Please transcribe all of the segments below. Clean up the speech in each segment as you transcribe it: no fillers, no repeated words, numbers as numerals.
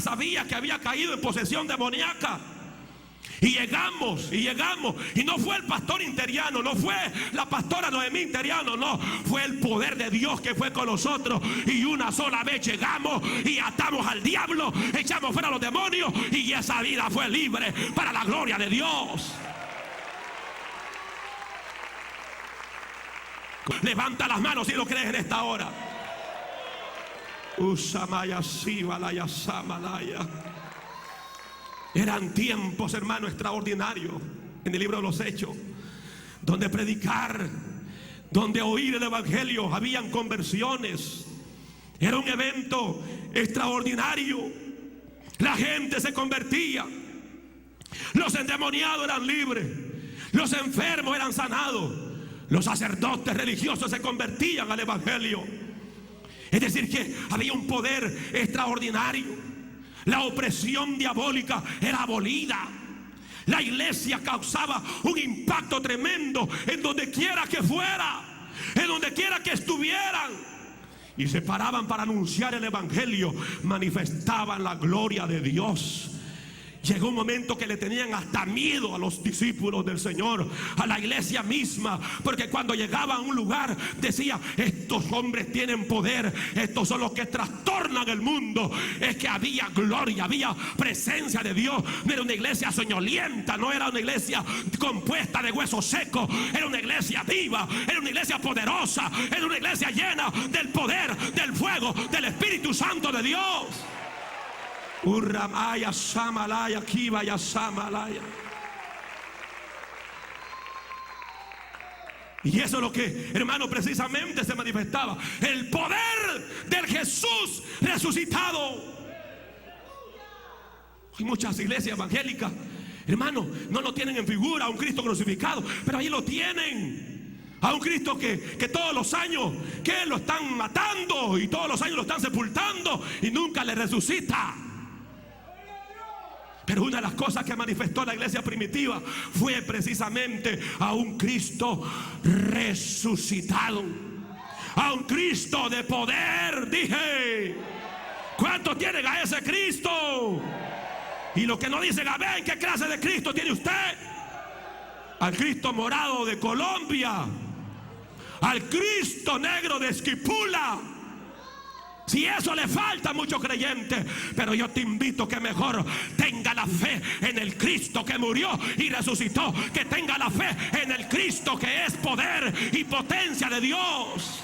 sabía que había caído en posesión demoníaca. Y llegamos, y no fue el pastor Interiano, no fue la pastora Noemí Interiano, no, fue el poder de Dios que fue con nosotros. Y una sola vez llegamos y atamos al diablo, echamos fuera a los demonios, y esa vida fue libre para la gloria de Dios. Levanta las manos si lo crees en esta hora. Usamaya Sibalaya Samalaya. Eran tiempos, hermano, extraordinarios en el libro de los Hechos, donde predicar, donde oír el evangelio, habían conversiones. Era un evento extraordinario. La gente se convertía, los endemoniados eran libres, los enfermos eran sanados, los sacerdotes religiosos se convertían al evangelio. Es decir, que había un poder extraordinario. La opresión diabólica era abolida. La iglesia causaba un impacto tremendo en donde quiera que fuera, en donde quiera que estuvieran. Y se paraban para anunciar el evangelio, manifestaban la gloria de Dios. Llegó un momento que le tenían hasta miedo a los discípulos del Señor, a la iglesia misma, porque cuando llegaban a un lugar decía: estos hombres tienen poder, estos son los que trastornan el mundo. Es que había gloria, había presencia de Dios. No era una iglesia soñolienta, no era una iglesia compuesta de huesos secos, era una iglesia viva, era una iglesia poderosa, era una iglesia llena del poder, del fuego, del Espíritu Santo de Dios. Urramaya Samalaya Kibaya Samalaya. Y eso es lo que, hermano, precisamente se manifestaba: el poder del Jesús resucitado. Hay muchas iglesias evangélicas, hermano, no lo tienen en figura a un Cristo crucificado, pero ahí lo tienen. A un Cristo que todos los años que lo están matando y todos los años lo están sepultando y nunca le resucita. Pero una de las cosas que manifestó la iglesia primitiva fue precisamente a un Cristo resucitado, a un Cristo de poder. Dije, ¿cuántos tienen a ese Cristo? Y los que no dicen amén, ¿qué clase de Cristo tiene usted? Al Cristo morado de Colombia, al Cristo negro de Esquipula. Si eso le falta a muchos creyentes, pero yo te invito que mejor tenga la fe en el Cristo que murió y resucitó, que tenga la fe en el Cristo que es poder y potencia de Dios.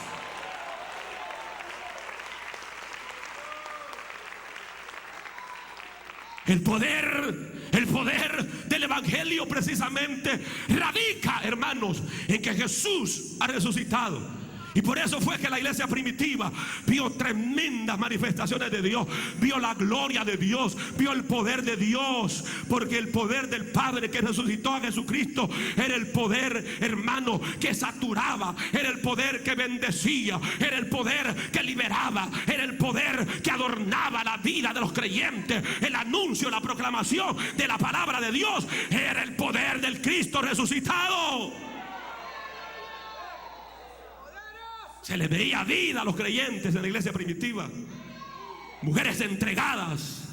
El poder del evangelio precisamente radica, hermanos, en que Jesús ha resucitado. Y por eso fue que la iglesia primitiva vio tremendas manifestaciones de Dios, vio la gloria de Dios, vio el poder de Dios, porque el poder del Padre que resucitó a Jesucristo era el poder, hermano, que saturaba, era el poder que bendecía, era el poder que liberaba, era el poder que adornaba la vida de los creyentes. El anuncio, la proclamación de la palabra de Dios era el poder del Cristo resucitado. Se les veía vida a los creyentes en la iglesia primitiva. Mujeres entregadas,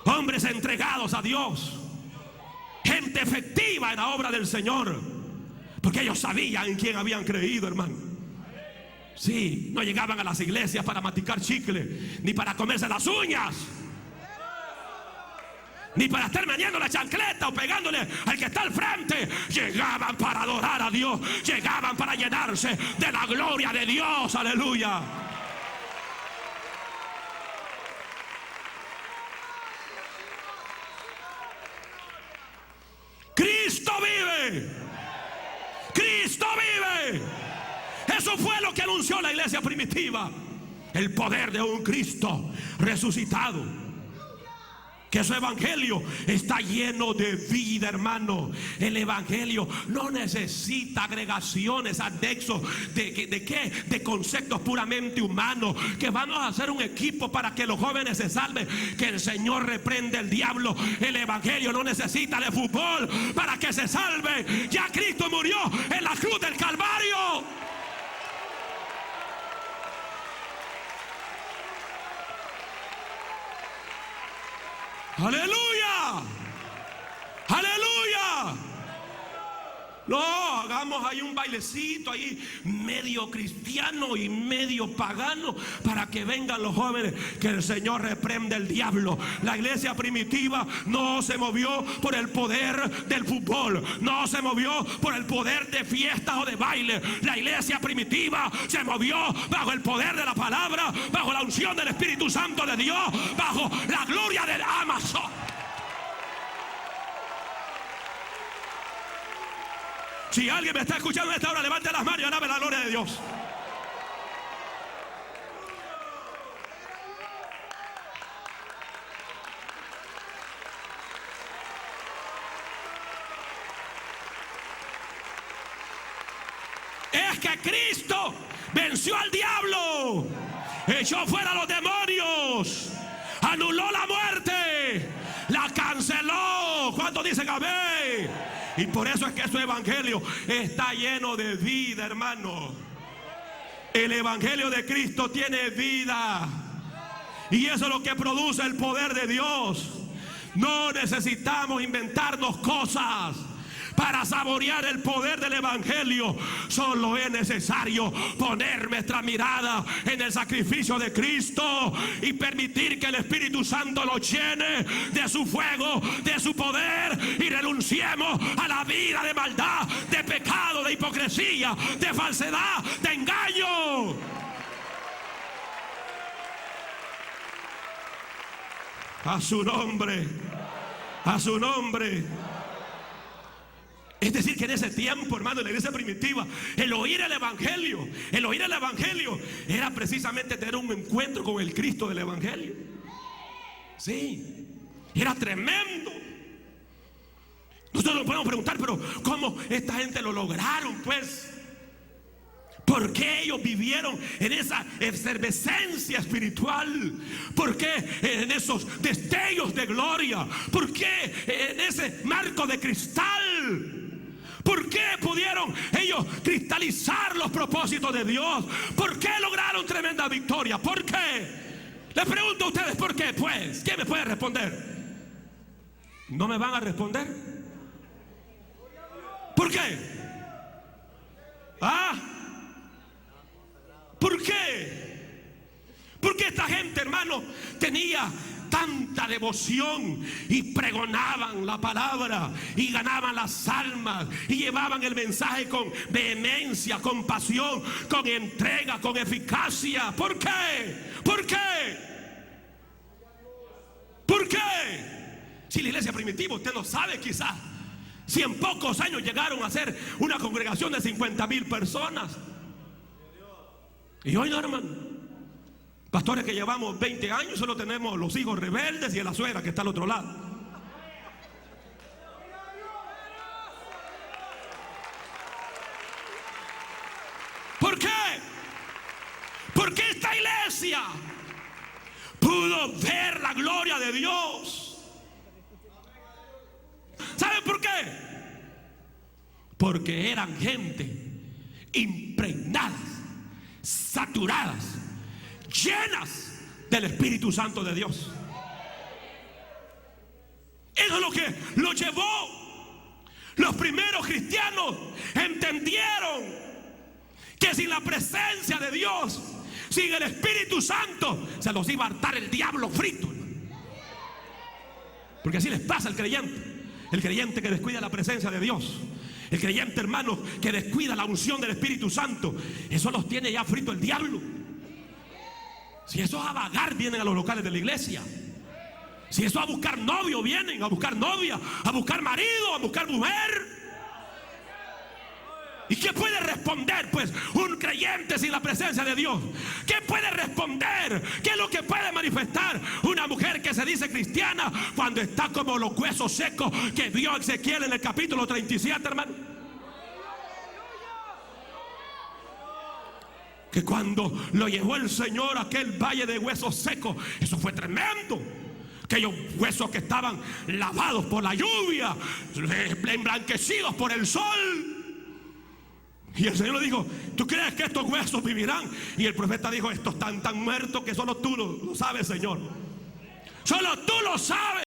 hombres entregados a Dios, gente efectiva en la obra del Señor, porque ellos sabían en quién habían creído, hermano. Sí, no llegaban a las iglesias para masticar chicle, ni para comerse las uñas, ni para estar meneando la chancleta o pegándole al que está al frente. Llegaban para adorar a Dios, llegaban para llenarse de la gloria de Dios. Aleluya. Cristo vive, Cristo vive. Eso fue lo que anunció la iglesia primitiva, el poder de un Cristo resucitado. Que su evangelio está lleno de vida, hermano. El evangelio no necesita agregaciones, anexos de conceptos puramente humanos. Que vamos a hacer un equipo para que los jóvenes se salven, que el Señor reprende al diablo. El evangelio no necesita de fútbol para que se salve. Ya Cristo murió en la cruz del Calvario. Aleluya. Aleluya. No, hagamos ahí un bailecito ahí medio cristiano y medio pagano para que vengan los jóvenes. Que el Señor reprenda el diablo. La iglesia primitiva no se movió por el poder del fútbol, no se movió por el poder de fiestas o de baile. La iglesia primitiva se movió bajo el poder de la palabra, bajo la unción del Espíritu Santo de Dios, bajo la gloria del Amazon. Si alguien me está escuchando en esta hora, levante las manos y alabe la gloria de Dios. Es que Cristo venció al diablo, echó fuera a los demonios, anuló la muerte, la canceló. ¿Cuántos dicen amén? Y por eso es que su evangelio está lleno de vida, hermano. El evangelio de Cristo tiene vida. Y eso es lo que produce el poder de Dios. No necesitamos inventarnos cosas para saborear el poder del evangelio. Solo es necesario poner nuestra mirada en el sacrificio de Cristo y permitir que el Espíritu Santo lo llene de su fuego, de su poder, y renunciemos a la vida de maldad, de pecado, de hipocresía, de falsedad, de engaño. A su nombre, a su nombre. Es decir, que en ese tiempo, hermano, en la iglesia primitiva, el oír el evangelio era precisamente tener un encuentro con el Cristo del evangelio. Sí, era tremendo. Nosotros nos podemos preguntar, pero ¿cómo esta gente lo lograron? Pues, ¿por qué ellos vivieron en esa efervescencia espiritual? ¿Por qué en esos destellos de gloria? ¿Por qué en ese marco de cristal? ¿Por qué pudieron ellos cristalizar los propósitos de Dios? ¿Por qué lograron tremenda victoria? ¿Por qué? Les pregunto a ustedes, ¿por qué? Pues, ¿quién me puede responder? ¿No me van a responder? ¿Por qué? ¿Ah? ¿Por qué? Porque esta gente, hermano, tenía tanta devoción y pregonaban la palabra y ganaban las almas y llevaban el mensaje con vehemencia, con pasión, con entrega, con eficacia. ¿Por qué? ¿Por qué? ¿Por qué? Si la iglesia primitiva, usted no sabe, quizás si en pocos años llegaron a ser una congregación de 50,000 personas. Y hoy no, hermano. Pastores que llevamos 20 años, solo tenemos los hijos rebeldes y la suegra que está al otro lado. ¿Por qué? Porque esta iglesia pudo ver la gloria de Dios. ¿Saben por qué? Porque eran gente impregnadas, saturadas, llenas del Espíritu Santo de Dios. Eso es lo que lo llevó. Los primeros cristianos entendieron que sin la presencia de Dios, sin el Espíritu Santo, se los iba a hartar el diablo frito. Porque así les pasa al creyente. El creyente que descuida la presencia de Dios, el creyente, hermano, que descuida la unción del Espíritu Santo, eso los tiene ya frito el diablo. Si esos a vagar vienen a los locales de la iglesia, si esos a buscar novio vienen, a buscar novia, a buscar marido, a buscar mujer. ¿Y qué puede responder, pues, un creyente sin la presencia de Dios? ¿Qué puede responder? ¿Qué es lo que puede manifestar una mujer que se dice cristiana cuando está como los huesos secos que vio Ezequiel en el capítulo 37, hermano? Que cuando lo llevó el Señor a aquel valle de huesos secos, eso fue tremendo. Aquellos huesos que estaban lavados por la lluvia, emblanquecidos por el sol. Y el Señor le dijo: ¿tú crees que estos huesos vivirán? Y el profeta dijo: estos están tan muertos que solo tú lo sabes, Señor. Solo tú lo sabes.